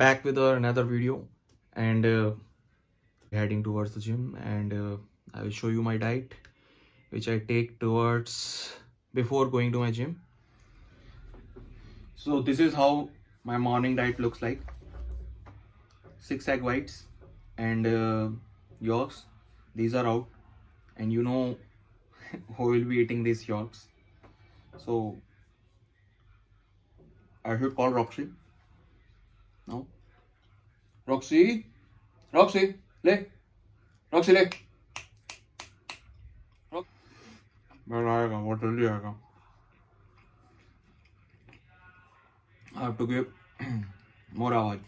back with another video, and heading towards the gym, and I will show you my diet which I take towards before going to my gym. So this is how my morning diet looks like: 6 egg whites and yolks. These are out, and you know who will be eating these yolks. So I should call Roxy. No, Roxy, Roxy, le, Roxy, le. मैं आएगा, वो जल्दी आएगा. I have to give more आवाज.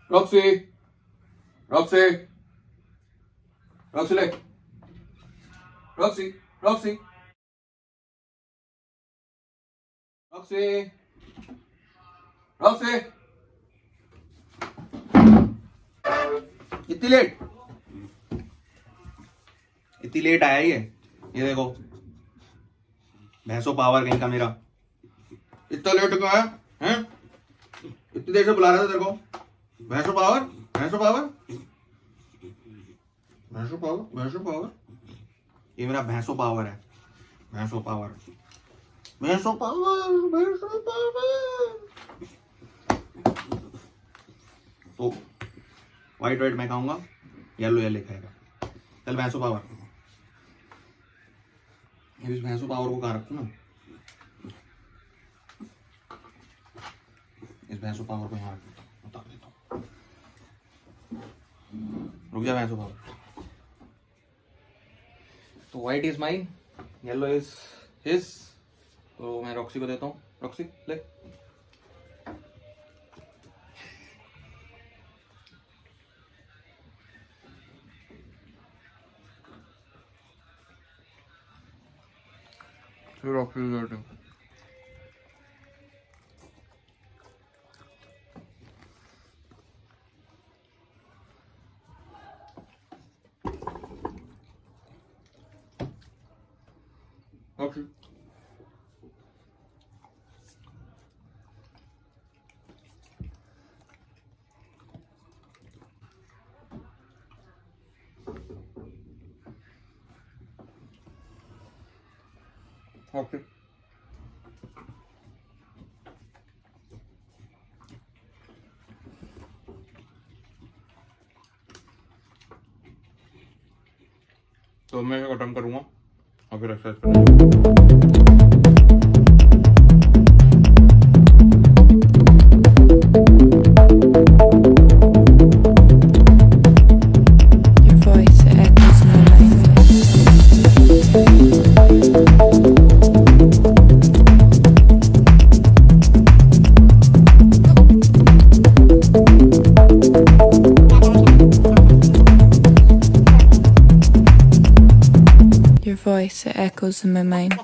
Roxy, Roxy, Roxy, le, Roxy, Roxy, Roxy, Roxy. इतनी late आया ही है. ये देखो, भैंसो पावर कहीं का मेरा. इतना लेट क्यों आया हैं? इतनी देर से बुला रहा था तेरे को. भैंसो पावर, भैंसो पावर, भैंसो पावर, भैंसो पावर. ये मेरा भैंसो पावर है. भैंसो पावर, भैंसो पावर, भैंसो पावर. तो व्हाइट व्हाइट मैं खाऊंगा, येलो येलो खाएगा. चल भैंसो पावर. इस भैंसो पावर को कहाँ रखूं ना? इस भैंसो पावर को यहाँ उतार देता हूँ. रुक जा भैंसो पावर. तो white is mine, yellow is his. तो मैं रॉक्सी को देता हूँ. रॉक्सी ले. रॉक्सी देते हैं. Roxy okay. तो मैं खत्म करूँगा और फिर एक्सरसाइज करूँगा. Your voice echoes in my mind. Your voice echoes in my mind.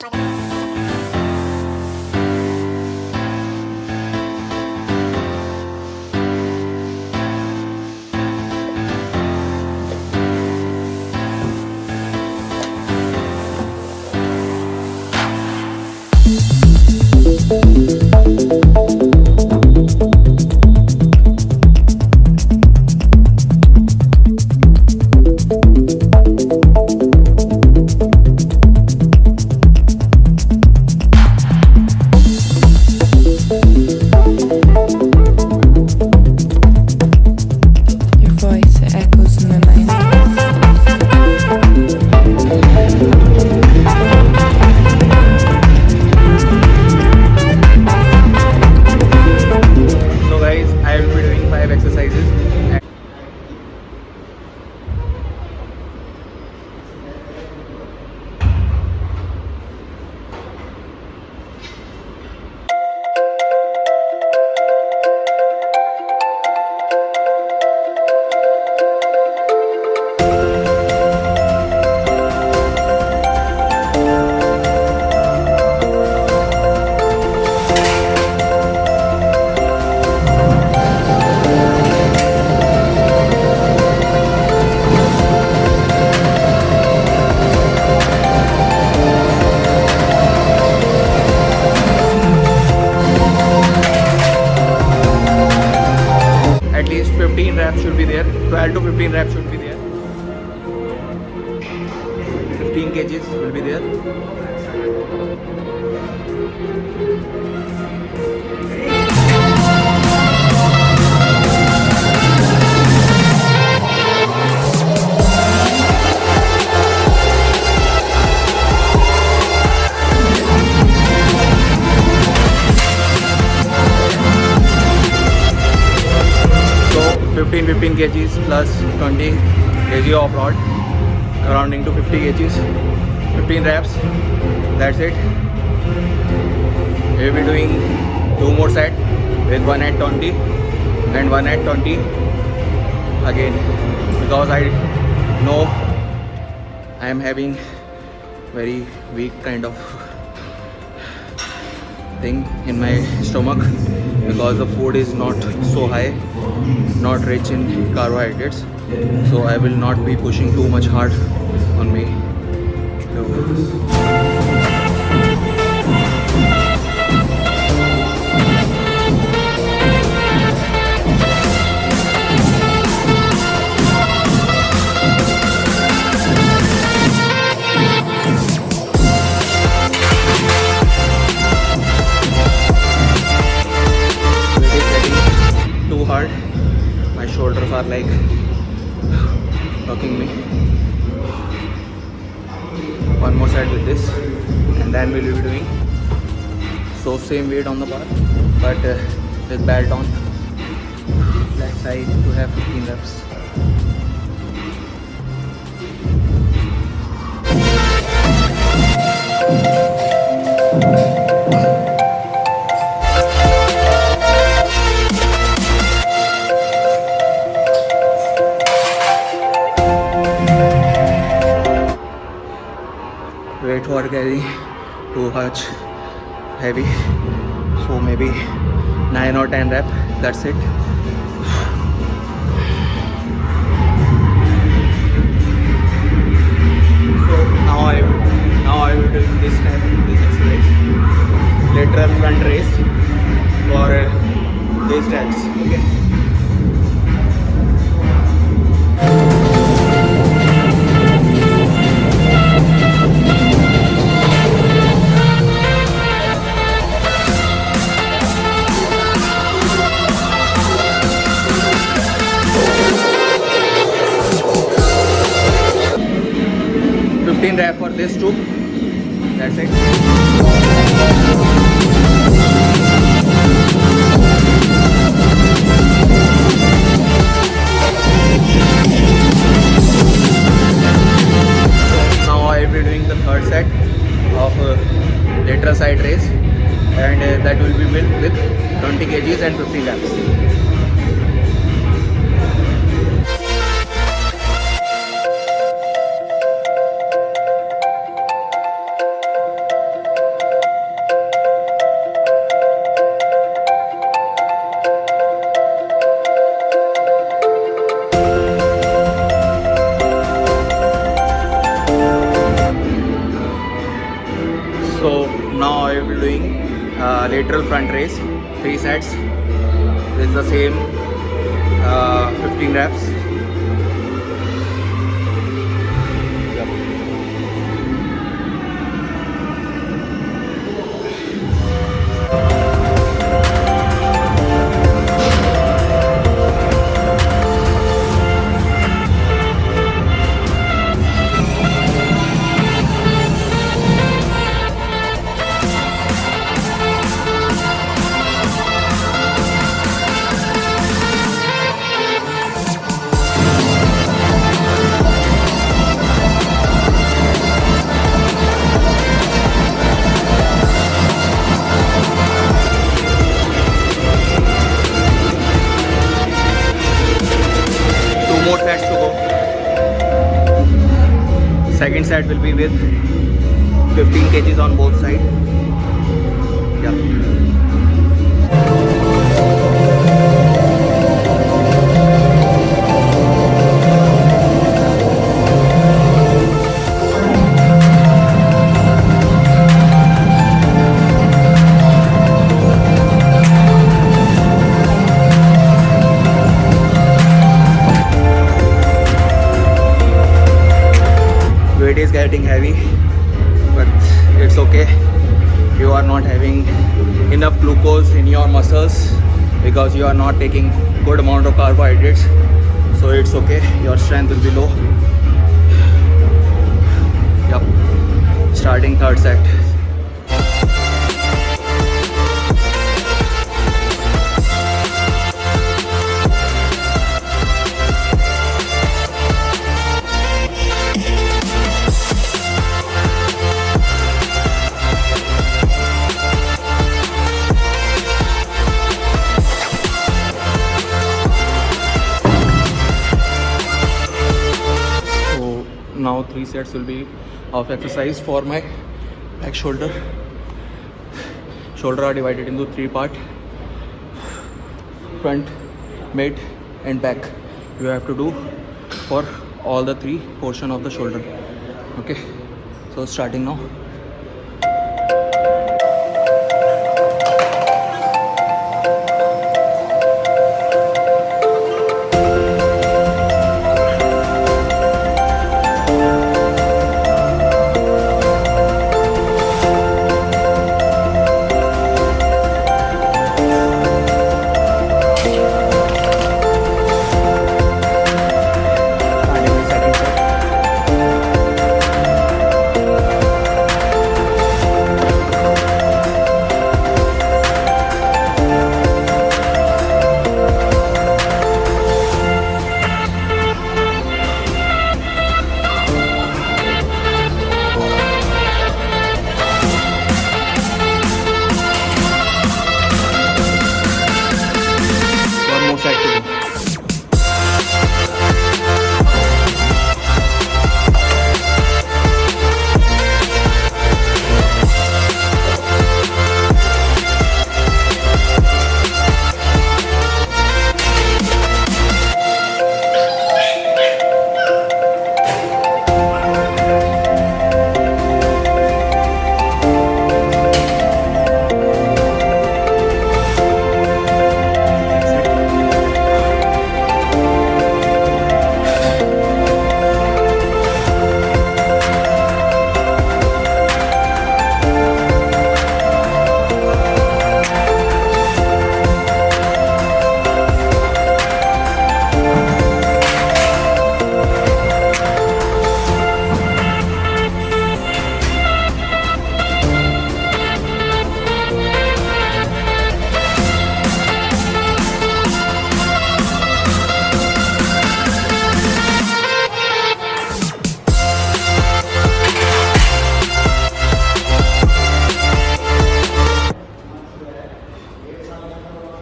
15 kgs will be there. So 15 kgs plus 20 kg of rod, rounding to 50 kgs, 15 reps. That's it. We'll be doing 2 more set with one at 20 and one at 20 again, because I know I am having very weak kind of thing in my stomach because the food is not so high, not rich in carbohydrates, so I will not be pushing too much hard on me. It is getting too hard. My shoulders are like rocking me. One more set with this, and then we will be doing so same weight on the bar, but with belt on. Let's try to have 15 reps. Weight for carrying too much heavy, so maybe 9 or 10 rep, that's it. So now I will do this exercise, lateral front raise for these reps. Okay. Rep for this too. That's it. Now I will be doing the third set of lateral side raise, and that will be with 20 kgs and 50 reps. So now I will be doing lateral front raise, 3 sets with the same 15 reps. More sets to go. Second set will be with 15 kgs on both sides. Yeah. it is getting heavy, but it's okay. You are not having enough glucose in your muscles because you are not taking good amount of carbohydrates, so it's okay. Your strength will be low. Yup. Starting third set. Now 3 sets will be of exercise for my back shoulder. Shoulder are divided into 3 parts: front, mid and back. You have to do for all the 3 portion of the shoulder. Okay, so starting now.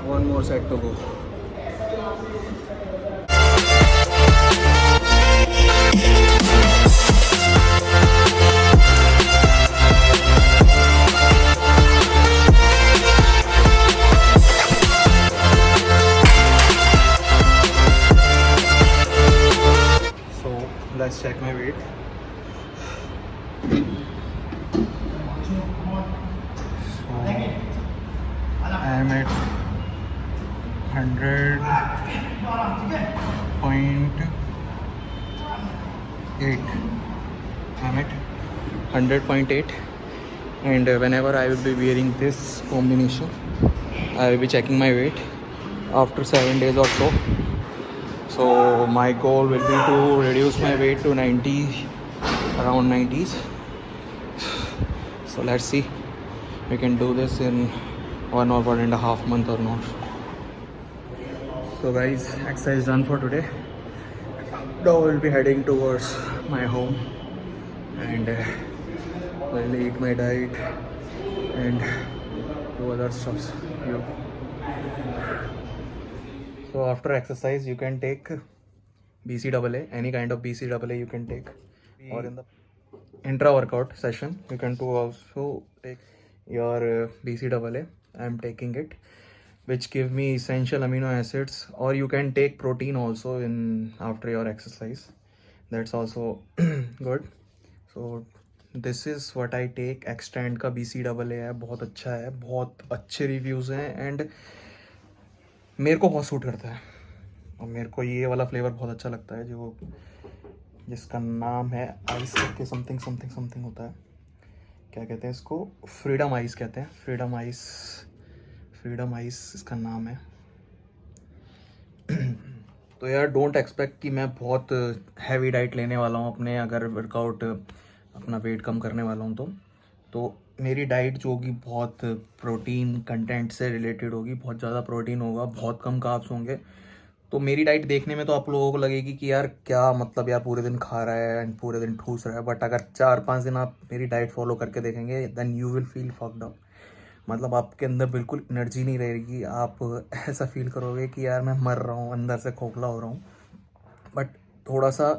One more set to go. One more set to go. So let's check my weight. I am at 100.8. I'm at 100.8, and whenever I will be wearing this combination, I will be checking my weight after 7 days or so. So my goal will be to reduce my weight to 90, around 90s. So let's see, we can do this in 1 or 1.5 months or not. So guys, exercise done for today. Now we'll be heading towards my home and I'll eat my diet and do other stuffs. So after exercise you can take BCAA, any kind of BCAA you can take, or in the intra workout session you can also take your BCAA. I'm taking it, which give me essential amino acids, or you can take protein also in after your exercise. That's also good. So this is what I take. Extend का BCAA है, बहुत अच्छा है, बहुत अच्छे reviews हैं and मेरे को बहुत सूट करता है और मेरे को ये वाला फ्लेवर बहुत अच्छा लगता है जो जिसका नाम है आइस करके समथिंग समथिंग समथिंग होता है, क्या कहते हैं इसको, फ्रीडम आइस कहते हैं, फ्रीडम आइस इसका नाम है। तो यार डोंट एक्सपेक्ट कि मैं बहुत हैवी डाइट लेने वाला हूँ अपने, अगर वर्कआउट अपना वेट कम करने वाला हूँ तो मेरी डाइट जो होगी बहुत प्रोटीन कंटेंट से रिलेटेड होगी, बहुत ज़्यादा प्रोटीन होगा, बहुत कम कार्ब्स होंगे। तो मेरी डाइट देखने में तो आप लोगों को लगेगी कि यार क्या मतलब, यार पूरे दिन खा रहा है एंड पूरे दिन ठूस रहा है, बट अगर 4-5 दिन आप मेरी डाइट फॉलो करके देखेंगे then you will feel fucked up. मतलब आपके अंदर बिल्कुल एनर्जी नहीं रहेगी, आप ऐसा फील करोगे कि यार मैं मर रहा हूँ, अंदर से खोखला हो रहा हूँ। बट थोड़ा सा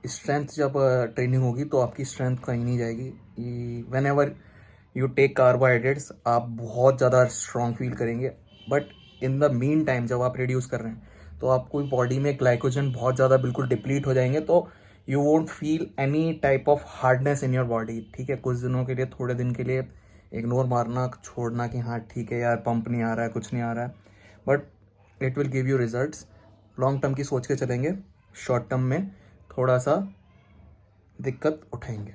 स्ट्रेंथ जब ट्रेनिंग होगी तो आपकी स्ट्रेंथ कहीं नहीं जाएगी। Whenever you take carbohydrates आप बहुत ज़्यादा स्ट्रॉन्ग फील करेंगे। But in the mean time जब आप रिड्यूस कर रहे हैं तो आपको बॉडी में ग्लाइकोजन बहुत ज़्यादा बिल्कुल डिप्लीट हो जाएंगे, तो you won't feel any type of hardness in your body. ठीक है, कुछ दिनों के लिए, थोड़े दिन के लिए इग्नोर मारना, छोड़ना कि हाँ ठीक है यार पंप नहीं आ रहा है, कुछ नहीं आ रहा है, but it will give you results. Long term की सोच के चलेंगे, शॉर्ट टर्म में थोड़ा सा दिक्कत उठाएंगे।